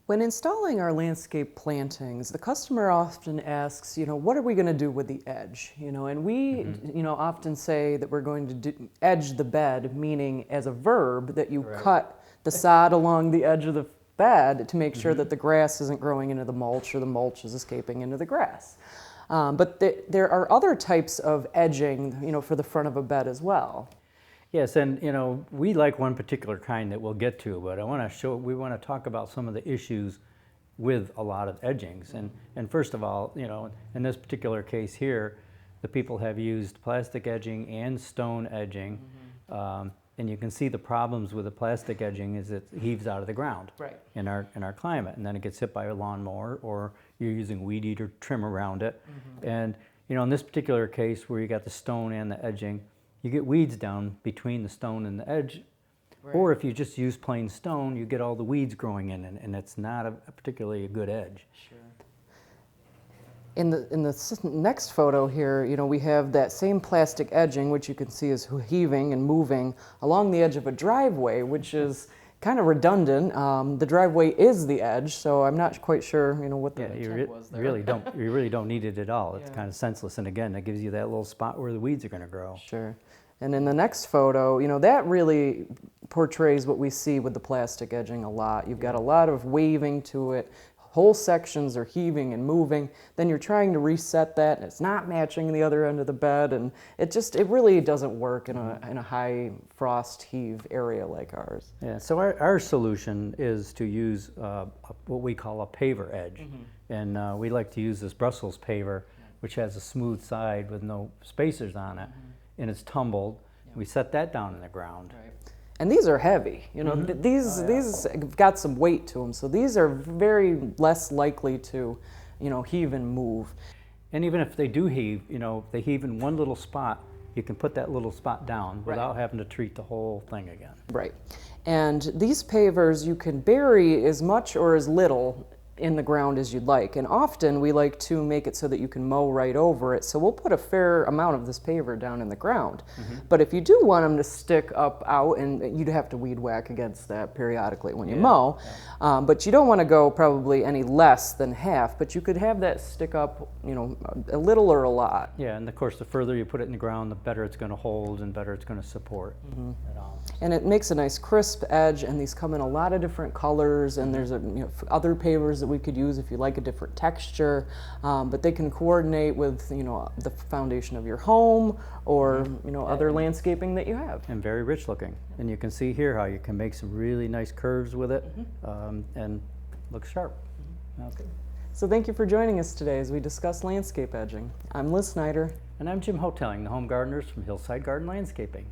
When installing our landscape plantings, the customer often asks, what are we going to do with the edge? And we, often say that we're going to edge the bed, meaning as a verb that you cut the sod along the edge of the bed to make sure that the grass isn't growing into the mulch or the mulch is escaping into the grass. But there are other types of edging, for the front of a bed as well. Yes, and we like one particular kind that we'll get to, but we want to talk about some of the issues with a lot of edgings. And first of all, in this particular case here, the people have used plastic edging and stone edging. And you can see the problems with the plastic edging is it heaves out of the ground in our climate, and then it gets hit by a lawnmower, or you're using weed eater trim around it. And in this particular case where you got the stone and the edging, you get weeds down between the stone and the edge. Or if you just use plain stone, you get all the weeds growing in, and it's not a particularly a good edge. Sure. In the next photo here, we have that same plastic edging, which you can see is heaving and moving along the edge of a driveway, which is kind of redundant. The driveway is the edge, so I'm not quite sure, what the intent was there. You really don't need it at all. It's kind of senseless, and again, that gives you that little spot where the weeds are going to grow. Sure. And in the next photo, that really portrays what we see with the plastic edging a lot. You've got a lot of waving to it. Whole sections are heaving and moving. Then you're trying to reset that, and it's not matching the other end of the bed, and it really doesn't work in a high frost heave area like ours. Yeah. So our solution is to use what we call a paver edge, and we like to use this Brussels paver, which has a smooth side with no spacers on it, and it's tumbled. We set that down in the ground. And these are heavy, these have got some weight to them, so these are very less likely to, heave and move. And even if they do heave, if they heave in one little spot, you can put that little spot down without having to treat the whole thing again. Right. And these pavers, you can bury as much or as little in the ground as you'd like, and often we like to make it so that you can mow right over it, so we'll put a fair amount of this paver down in the ground. But if you do want them to stick up out, and you'd have to weed whack against that periodically when you mow, but you don't want to go probably any less than half, but you could have that stick up, a little or a lot. Yeah, and of course the further you put it in the ground, the better it's going to hold and better it's going to support it all. And it makes a nice crisp edge, and these come in a lot of different colors, and there's other pavers that we could use if you like a different texture, but they can coordinate with the foundation of your home or other landscaping that you have. And very rich looking, and you can see here how you can make some really nice curves with it, and look sharp. Okay. So thank you for joining us today as we discuss landscape edging. I'm Liz Snyder. And I'm Jim Hotelling, the Home Gardeners from Hillside Garden Landscaping.